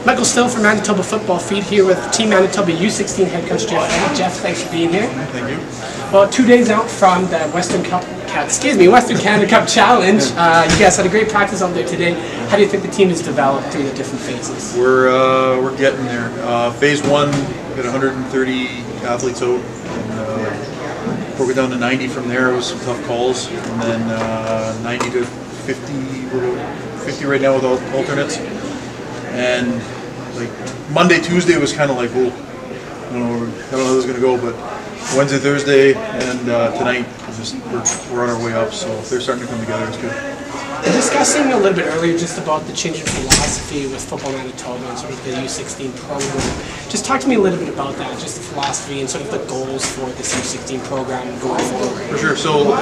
Michael Still from Manitoba Football Feed here with Team Manitoba U16 head coach Jeff. Jeff, thanks for being here. Thank you. Well, 2 days out from the Western Canada Cup Challenge, you guys had a great practice out there today. How do you think the team has developed through the different phases? We're getting there. Phase one, we got 130 athletes out, and broke it down to 90 from there. It was some tough calls, and then 90 to 50. We're 50 right now with alternates. And like Monday, Tuesday was kind of like, oh, I don't know how this is going to go, but Wednesday, Thursday, and tonight, we're on our way up, so they're starting to come together. It's good. Discussing a little bit earlier just about the change in philosophy with Football Manitoba and sort of the U16 program. Just talk to me a little bit about that, just the philosophy and sort of the goals for this U16 program going forward. For sure. So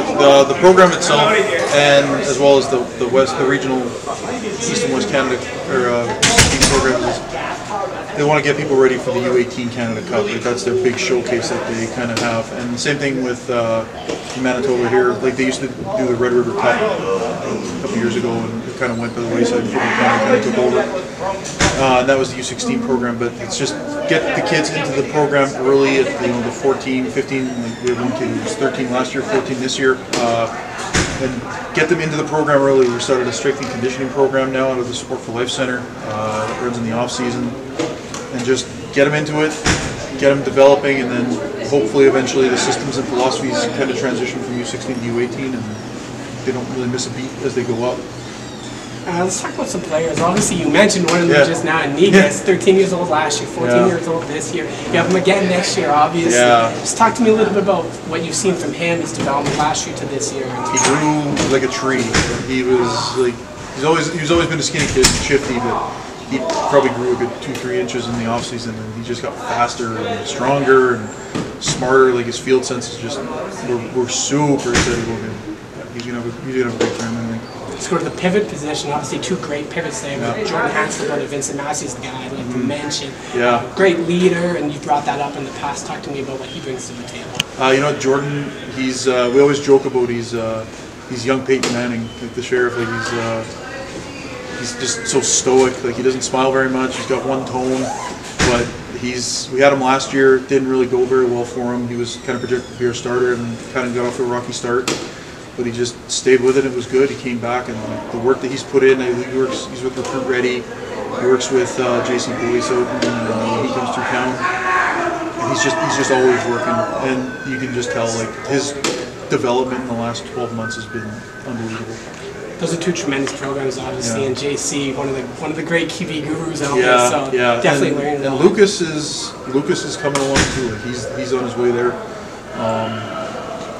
the program itself, and as well as the regional East and West Canada team programs, they want to get people ready for the U18 Canada Cup. Like, that's their big showcase that they kind of have. And the same thing with Manitoba here. Like, they used to do the Red River Cup a couple years ago, and it kind of went by the wayside before they kind of took over. And that was the U16 program. But it's just get the kids into the program early at the 14, 15. Like, we have one kid who was 13 last year, 14 this year. And get them into the program early. We started a strength and conditioning program now out of the Support for Life Center. It runs in the off season. And just get them into it, get them developing, and then hopefully eventually the systems and philosophies kind of transition from U16 to U18, and they don't really miss a beat as they go up. Let's talk about some players. Obviously, you mentioned one of them just now, Negus, 13 years old last year, 14 years old this year. You have him again next year, obviously. Just talk to me a little bit about what you've seen from him, his development last year to this year. He grew like a tree. He was like he's always been a skinny kid, shifty, but he probably grew a good 2-3 inches in the off season, and he just got faster and stronger and smarter. Like, his field sense is just we're super excited about him. He's gonna have a great time, I think. Let's go to the pivot position. Obviously, two great pivots there. Jordan Hansford and Vincent Massey's the guy I'd like to mention. Great leader, and you've brought that up in the past. Talk to me about what he brings to the table. You know, Jordan. He's we always joke about he's young Peyton Manning, like the sheriff. Like, he's just so stoic. Like, he doesn't smile very much. He's got one tone, but we had him last year. It didn't really go very well for him. He was kind of projected to be our starter and kind of got off to a rocky start. But he just stayed with it. It was good. He came back, and the work that he's put in. He's with Recruit Ready. He works with JC Boyce out when he comes through town. And he's just always working. And you can just tell, like, his development in the last 12 months has been unbelievable. Those are two tremendous programs, obviously, and JC, one of the great QB gurus out there. So definitely learning. And Lucas is coming along too. Like, he's on his way there.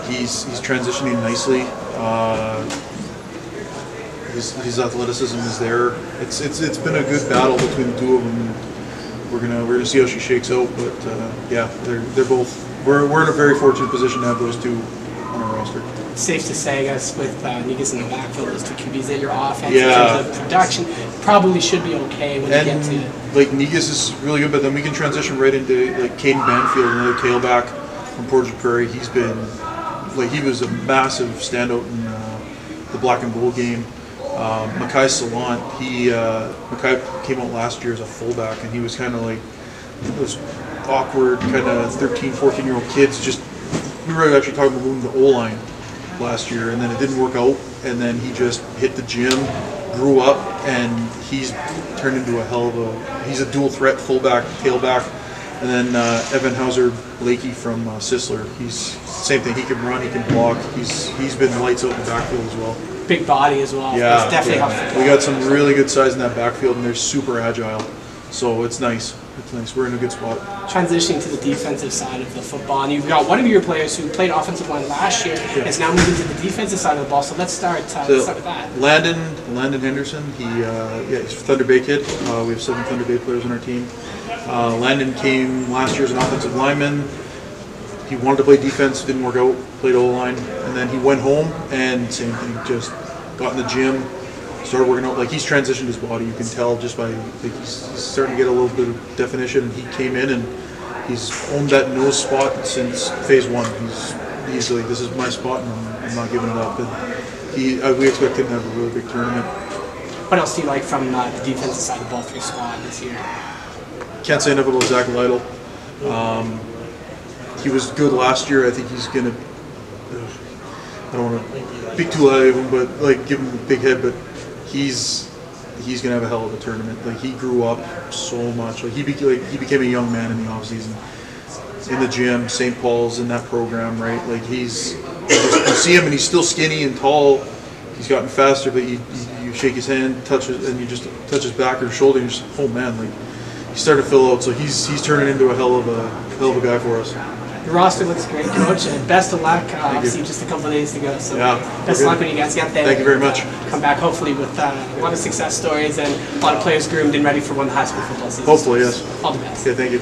He's transitioning nicely. His athleticism is there. It's been a good battle between the two of them. We're gonna see how she shakes out. But they're both. We're in a very fortunate position to have those two on our roster. Safe to say, I guess, with Negus in the backfield, those two QBs, that your offense in terms of production probably should be okay when you get to. Like, Negus is really good, but then we can transition right into like Caden Banfield, another tailback from Portage Prairie. He was a massive standout in the Black and Gold game. Mackay Salant, Mackay came out last year as a fullback, and he was kind of like those awkward kind of 13, 14-year-old kids. We were actually talking about moving the O-line last year, and then it didn't work out, and then he just hit the gym, grew up, and he's turned into he's a dual threat fullback, tailback. And then Evan Hauser-Blakey from Sisler, he's same thing. He can run, he can block. He's been lights out in the backfield as well. Big body as well. It's definitely helpful. We got some really good size in that backfield, and they're super agile. So it's nice. It's nice. We're in a good spot. Transitioning to the defensive side of the football, and you've got one of your players who played offensive line last year is now moving to the defensive side of the ball. So let's start with that. Landon Henderson. He's a Thunder Bay kid. We have 7 Thunder Bay players on our team. Landon came last year as an offensive lineman. He wanted to play defense, didn't work out, played O-line, and then he went home and same thing, just got in the gym, started working out. Like, he's transitioned his body, you can tell just by, like, he's starting to get a little bit of definition. He came in and he's owned that nose spot since phase one. He's like, this is my spot and I'm not giving it up. And we expect him to have a really big tournament. what else do you like from the defensive side of the ball for your squad this year? Can't say enough about Zach Lytle. He was good last year. I think he's going to, I don't want to speak too high of him, but like give him a big head, but he's going to have a hell of a tournament. Like, he grew up so much. Like, he became a young man in the offseason. In the gym, St. Paul's in that program, right? Like, you see him and he's still skinny and tall. He's gotten faster, but you shake his hand, touch it, and you just touch his back or shoulder, and you're just, oh man, like, he's starting to fill out. So he's turning into a hell of a guy for us. Your roster looks great, Coach, and best of luck. Obviously, just a couple of days to go, so best of luck when you guys get there. Thank you very much. Come back, hopefully, with a lot of success stories and a lot of players groomed and ready for when the high school football season Hopefully, starts. yes. All the best. Okay, thank you.